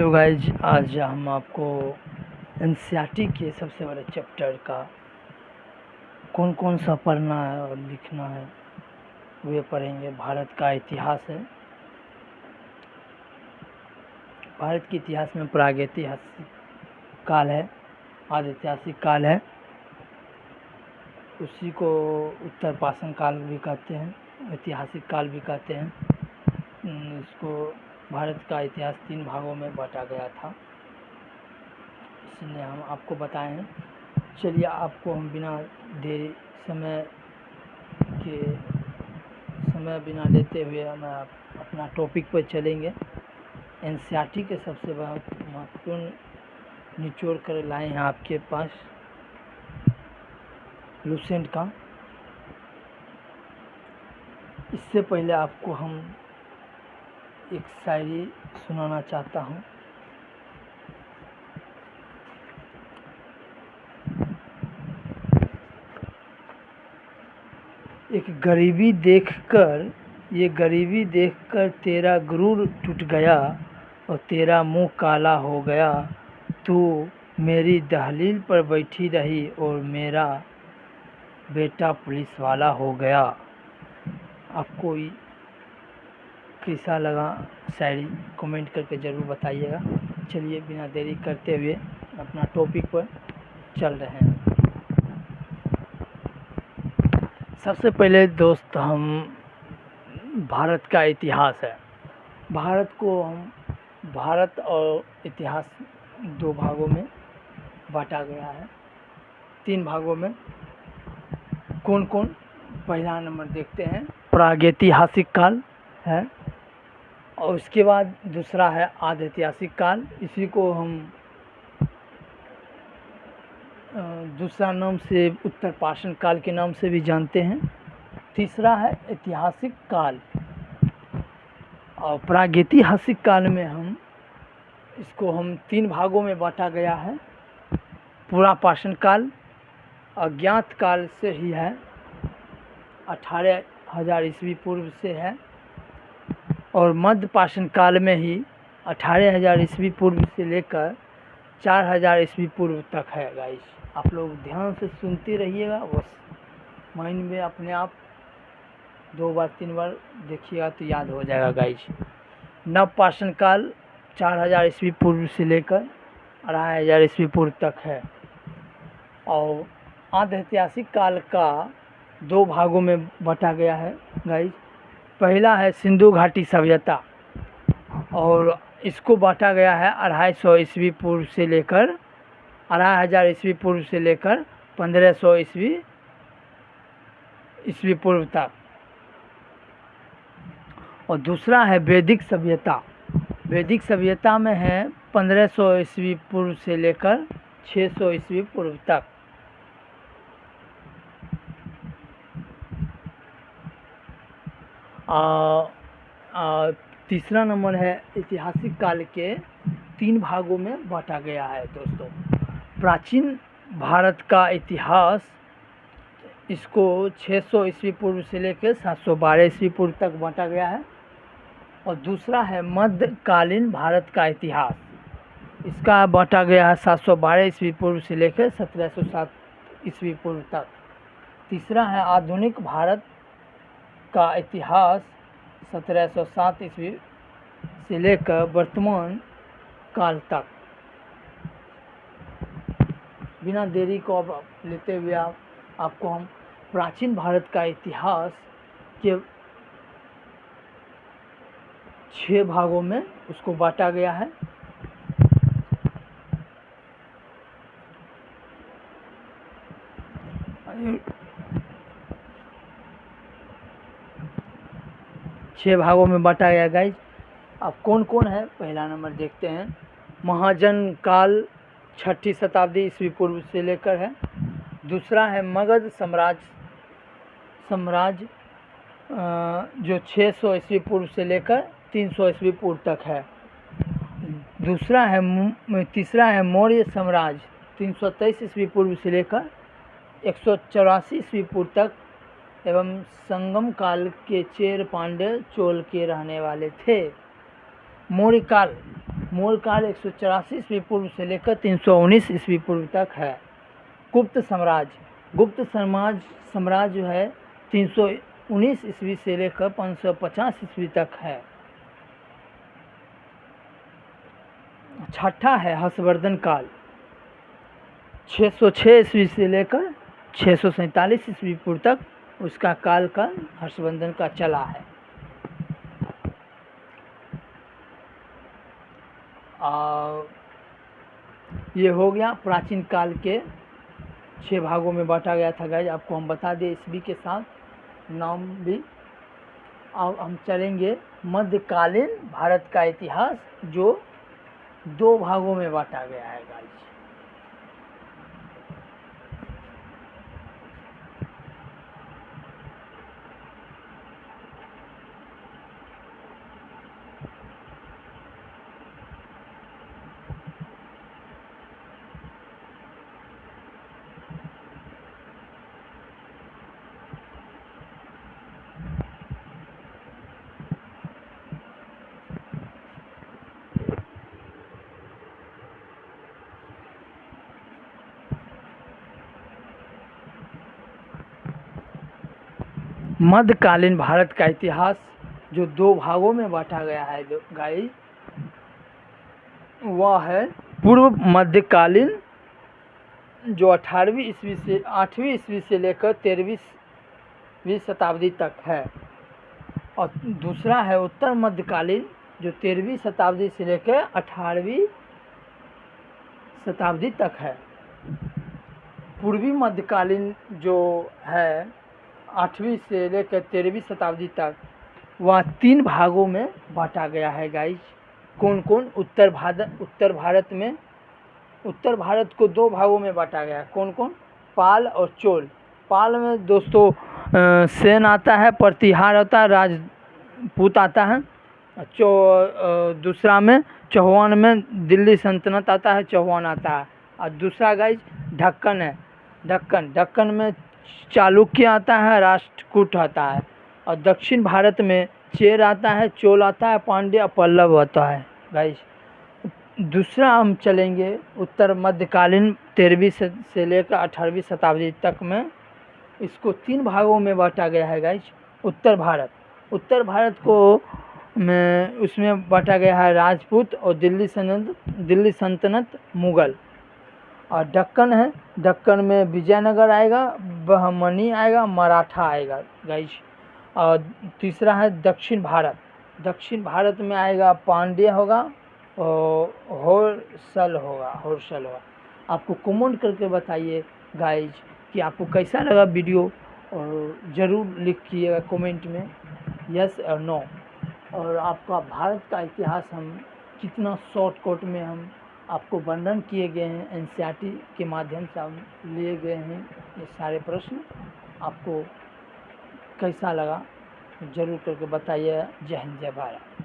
Hello guys, आज हम आपको एनसीईआरटी के सबसे बड़े चैप्टर का कौन कौन सा पढ़ना है और लिखना है वे पढ़ेंगे। भारत का इतिहास है। भारत के इतिहास में प्रागैतिहासिक काल है, आदि ऐतिहासिक काल है, उसी को उत्तर पाषाण काल भी कहते हैं, ऐतिहासिक काल भी कहते हैं। इसको भारत का इतिहास 3 भागों में बांटा गया था, इसलिए हम आपको बताए हैं। चलिए, आपको हम बिना समय बिना लेते हुए हम अपना टॉपिक पर चलेंगे। एनसीईआरटी के सबसे बहुत महत्वपूर्ण निचोड़ कर लाए हैं आपके पास लुसेंट का। इससे पहले आपको हम एक शायरी सुनाना चाहता हूँ। ये गरीबी देखकर तेरा गुरूर टूट गया और तेरा मुंह काला हो गया। तू मेरी दहलील पर बैठी रही और मेरा बेटा पुलिस वाला हो गया। आपको कैसा लगा शायरी कमेंट करके ज़रूर बताइएगा। चलिए, बिना देरी करते हुए अपना टॉपिक पर चल रहे हैं। सबसे पहले दोस्त, हम भारत का इतिहास है। भारत और इतिहास 2 भागों में बांटा गया है, 3 भागों में। कौन कौन? पहला नंबर देखते हैं, प्रागैतिहासिक काल है, और उसके बाद दूसरा है आदि ऐतिहासिक काल। इसी को हम दूसरा नाम से उत्तर पाषाण काल के नाम से भी जानते हैं। तीसरा है ऐतिहासिक काल, और प्रागैतिहासिक काल में इसको 3 भागों में बांटा गया है। पूरा पाषाण काल अज्ञात काल से ही है, 18,000 ईस्वी पूर्व से है, और मध्य पाषाण काल में ही 18,000 ईस्वी पूर्व से लेकर 4,000 ईस्वी पूर्व तक है। गाइस, आप लोग ध्यान से सुनते रहिएगा, बस माइंड में अपने आप 2 बार 3 बार देखिएगा तो याद हो जाएगा। गाइस, नव पाषाण काल 4,000 ईस्वी पूर्व से लेकर 2,500 ईस्वी पूर्व तक है, और आदि ऐतिहासिक काल का 2 भागों में बांटा गया है। गाइस, पहला है सिंधु घाटी सभ्यता, और इसको बांटा गया है 250 ईस्वी पूर्व से लेकर 2,500 ईस्वी पूर्व से लेकर 1,500 ईस्वी पूर्व तक। और दूसरा है वैदिक सभ्यता। वैदिक सभ्यता में है 1,500 ईस्वी पूर्व से लेकर 600 ईस्वी पूर्व तक। तीसरा नंबर है ऐतिहासिक काल के 3 भागों में बांटा गया है। दोस्तों, प्राचीन भारत का इतिहास, इसको 600 ईस्वी पूर्व से लेकर 712 ईस्वी पूर्व तक बांटा गया है। और दूसरा है मध्यकालीन भारत का इतिहास, इसका बांटा गया है 712 ईस्वी पूर्व से लेकर 1707 ईस्वी पूर्व तक। तीसरा है आधुनिक भारत का इतिहास, 1707 ईस्वी से लेकर वर्तमान काल तक। बिना देरी को लेते हुए आपको हम प्राचीन भारत का इतिहास के 6 भागों में उसको बांटा गया है। छह भागों में बांटा गया। गाइज, अब कौन कौन है? पहला नंबर देखते हैं, महाजन काल 6ठी शताब्दी ईस्वी पूर्व से लेकर है। दूसरा है मगध साम्राज्य, जो 600 ईस्वी पूर्व से लेकर 300 ईस्वी पूर्व तक है। तीसरा है मौर्य साम्राज्य, 323 ईस्वी पूर्व से लेकर 184 ईस्वी पूर्व तक, एवं संगम काल के चेर पांड्य चोल के रहने वाले थे। मौर्य काल मौर्य काल 184 ईस्वी पूर्व से लेकर 319 ईस्वी पूर्व तक है। गुप्त साम्राज्य जो है 319 ईस्वी से लेकर 550 ईस्वी तक है। छठा है हर्षवर्धन काल, 606 ईस्वी से लेकर 647 ईस्वी पूर्व तक उसका काल हर्षवर्धन का चला है। ये हो गया प्राचीन काल के 6 भागों में बांटा गया था गाइस, आपको हम बता दें ईस्वी के साथ नाम भी। अब हम चलेंगे मध्यकालीन भारत का इतिहास, जो 2 भागों में बांटा गया है गाइस। मध्यकालीन भारत का इतिहास जो 2 भागों में बांटा गया है गाइस, वह है पूर्व मध्यकालीन जो 8वीं ईस्वी से लेकर 13वीं शताब्दी तक है, और दूसरा है उत्तर मध्यकालीन जो 13वीं शताब्दी से लेकर 18वीं शताब्दी तक है। पूर्वी मध्यकालीन जो है 8वीं से लेकर 13वीं शताब्दी तक, वह 3 भागों में बांटा गया है गाइस। कौन कौन? उत्तर भारत को 2 भागों में बांटा गया है। कौन कौन? पाल और चोल। पाल में दोस्तों सेन आता है, प्रतिहार आता है, राजपूत आता है। दूसरा में चौहान में दिल्ली सल्तनत आता है, चौहान आता है। और दूसरा गाइस ढक्कन है, ढक्कन में चालुक्य आता है, राष्ट्रकूट आता है। और दक्षिण भारत में चेर आता है, चोल आता है, पांड्य, पल्लव आता है गाइस। दूसरा हम चलेंगे उत्तर मध्यकालीन 13वीं से लेकर 18वीं शताब्दी तक में, इसको 3 भागों में बांटा गया है गाइस। उत्तर भारत को में उसमें बांटा गया है राजपूत और दिल्ली सल्तनत, मुगल। और ढक्कन में विजयनगर आएगा, बहमनी आएगा, मराठा आएगा गाइस। और तीसरा है दक्षिण भारत में आएगा पांड्य होगा और होयसल होगा। आपको कमेंट करके बताइए गाइस कि आपको कैसा लगा वीडियो, और ज़रूर लिखिएगा कमेंट में यस और नो। और आपका भारत का इतिहास हम कितना शॉर्टकट में हम आपको वर्णन किए गए हैं, एनसीईआरटी के माध्यम से हम लिए गए हैं ये सारे प्रश्न। आपको कैसा लगा ज़रूर करके बताइए। जय हिंद, जय भारत।